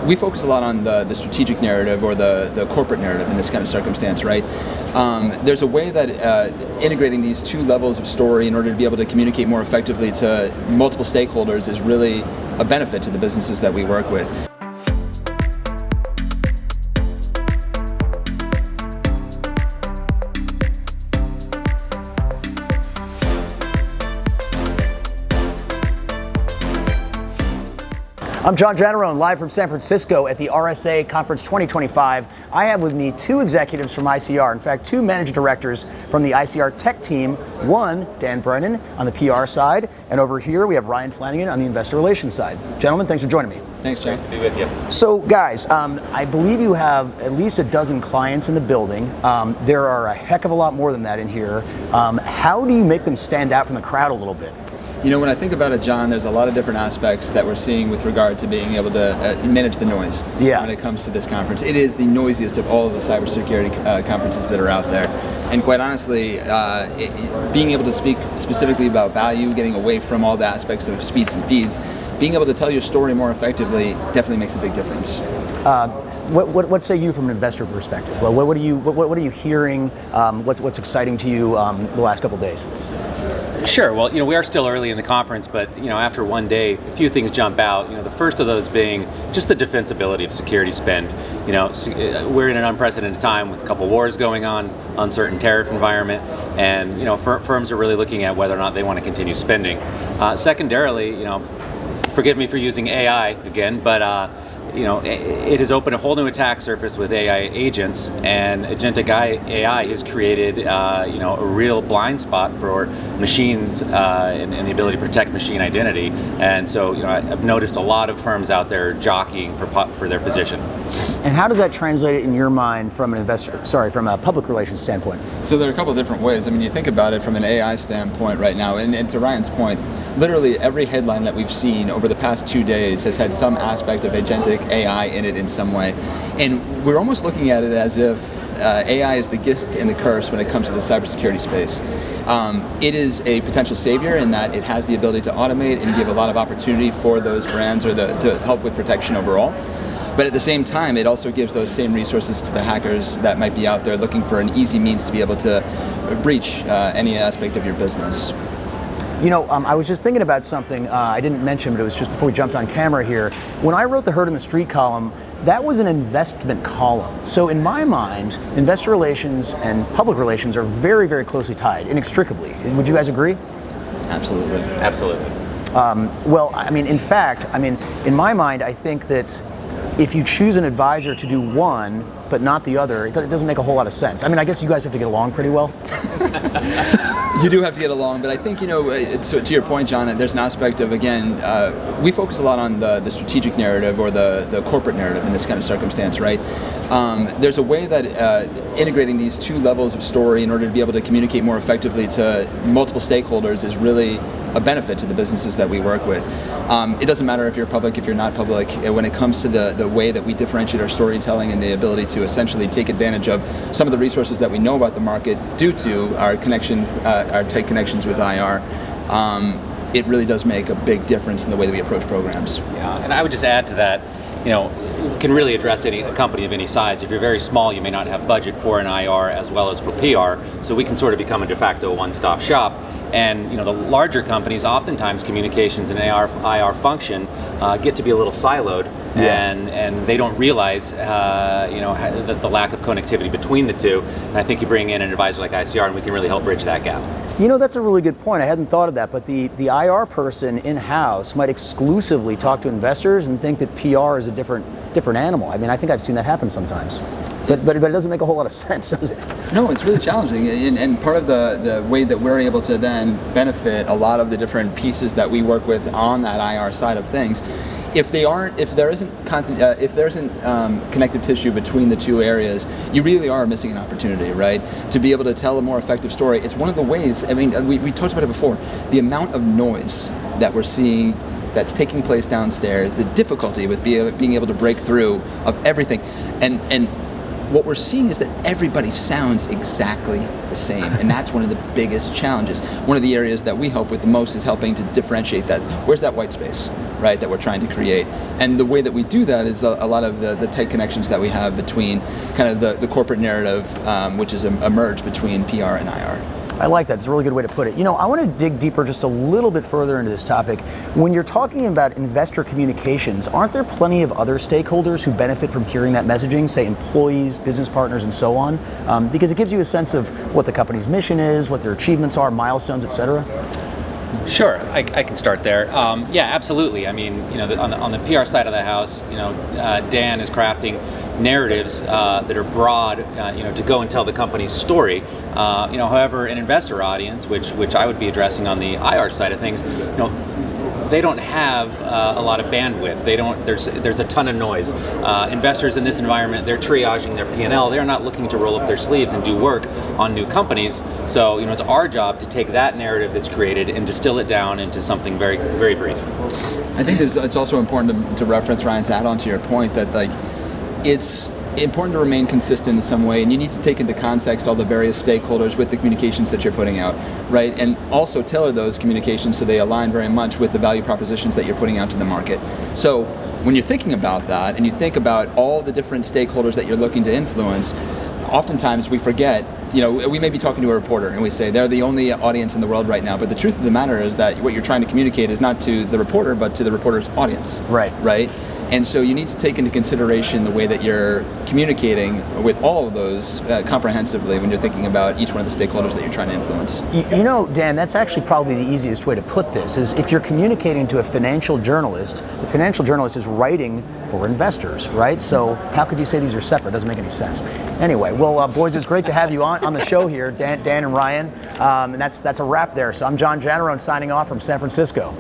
we focus a lot on the strategic narrative or the corporate narrative in this kind of circumstance, right? There's a way that integrating these two levels of story in order to be able to communicate more effectively to multiple stakeholders is really a benefit to the businesses that we work with. I'm John Janarone, live from San Francisco at the RSA Conference 2025. I have with me two executives from ICR, in fact, two managing directors from the ICR tech team. One, Dan Brennan on the PR side, and over here we have Ryan Flanagan on the investor relations side. Gentlemen, thanks for joining me. Thanks, John. Great to be with you. So guys, I believe you have at least a dozen clients in the building. There are a heck of a lot more than that in here. How do you make them stand out from the crowd a little bit? You know, when I think about it, John, there's a lot of different aspects that we're seeing with regard to being able to manage the noise when it comes to this conference. It is the noisiest of all of the cybersecurity conferences that are out there. And quite honestly, being able to speak specifically about value, getting away from all the aspects of speeds and feeds, being able to tell your story more effectively definitely makes a big difference. What say you from an investor perspective? What are you hearing? What's exciting to you the last couple of days? Sure. Well, we are still early in the conference, but after one day, a few things jump out. The first of those being just the defensibility of security spend. We're in an unprecedented time with a couple wars going on, uncertain tariff environment, and firms are really looking at whether or not they want to continue spending. Secondarily, forgive me for using AI again, but it has opened a whole new attack surface with AI agents, and agentic AI has created a real blind spot for machines and the ability to protect machine identity. And so I've noticed a lot of firms out there jockeying for their position. And how does that translate in your mind from from a public relations standpoint? So there are a couple of different ways. I mean, you think about it from an AI standpoint right now, and to Ryan's point, literally every headline that we've seen over the past 2 days has had some aspect of agentic AI in it in some way. And we're almost looking at it as if AI is the gift and the curse when it comes to the cybersecurity space. It is a potential savior in that it has the ability to automate and give a lot of opportunity for those brands or to help with protection overall. But at the same time, it also gives those same resources to the hackers that might be out there looking for an easy means to be able to breach any aspect of your business. I was just thinking about something I didn't mention, but it was just before we jumped on camera here. When I wrote the Herd in the Street column, that was an investment column. So in my mind, investor relations and public relations are very, very closely tied, inextricably. Would you guys agree? Absolutely. Absolutely. In my mind, I think that if you choose an advisor to do one, but not the other, it doesn't make a whole lot of sense. I guess you guys have to get along pretty well. You do have to get along, but I think, so to your point, John, there's an aspect of, again, we focus a lot on the strategic narrative or the corporate narrative in this kind of circumstance, right? There's a way that integrating these two levels of story in order to be able to communicate more effectively to multiple stakeholders is really a benefit to the businesses that we work with. It doesn't matter if you're public, if you're not public. When it comes to the way that we differentiate our storytelling and the ability to essentially take advantage of some of the resources that we know about the market due to our tight connections with IR, it really does make a big difference in the way that we approach programs. Yeah, and I would just add to that, can really address a company of any size. If you're very small, you may not have budget for an IR as well as for PR, so we can sort of become a de facto one-stop shop. And the larger companies, oftentimes communications and IR function get to be a little siloed, and they don't realize the lack of connectivity between the two. And I think you bring in an advisor like ICR, and we can really help bridge that gap. That's a really good point. I hadn't thought of that, but the IR person in-house might exclusively talk to investors and think that PR is a different animal. I think I've seen that happen sometimes. But it doesn't make a whole lot of sense, does it? No, it's really challenging, and part of the way that we're able to then benefit a lot of the different pieces that we work with on that IR side of things. If there isn't connective tissue between the two areas, you really are missing an opportunity, right? To be able to tell a more effective story. It's one of the ways. We talked about it before. The amount of noise that we're seeing that's taking place downstairs, the difficulty with being able to break through of everything, and what we're seeing is that everybody sounds exactly the same, and that's one of the biggest challenges. One of the areas that we help with the most is helping to differentiate that. Where's that white space, right, that we're trying to create? And the way that we do that is a lot of the tight connections that we have between kind of the corporate narrative, which is a merge between PR and IR. I like that. It's a really good way to put it. I want to dig deeper just a little bit further into this topic. When you're talking about investor communications, aren't there plenty of other stakeholders who benefit from hearing that messaging, say employees, business partners, and so on? Because it gives you a sense of what the company's mission is, what their achievements are, milestones, et cetera. Sure, I can start there. Yeah, absolutely. I mean, on the PR side of the house, Dan is crafting narratives that are broad, to go and tell the company's story. However, an investor audience, which I would be addressing on the IR side of things, they don't have a lot of bandwidth. There's a ton of noise. Investors in this environment, they're triaging their P&L. They're not looking to roll up their sleeves and do work on new companies. So, it's our job to take that narrative that's created and distill it down into something very, very brief. I think it's also important to reference, Ryan, to add on to your point that it's important to remain consistent in some way, and you need to take into context all the various stakeholders with the communications that you're putting out, right? And also tailor those communications so they align very much with the value propositions that you're putting out to the market. So when you're thinking about that, and you think about all the different stakeholders that you're looking to influence, oftentimes we forget, we may be talking to a reporter and we say they're the only audience in the world right now, but the truth of the matter is that what you're trying to communicate is not to the reporter, but to the reporter's audience. Right? And so you need to take into consideration the way that you're communicating with all of those comprehensively when you're thinking about each one of the stakeholders that you're trying to influence. Dan, that's actually probably the easiest way to put this, is if you're communicating to a financial journalist, the financial journalist is writing for investors, right? So how could you say these are separate? It doesn't make any sense. Anyway, well, boys, it's great to have you on the show here, Dan and Ryan. And that's a wrap there. So I'm John Janarone signing off from San Francisco.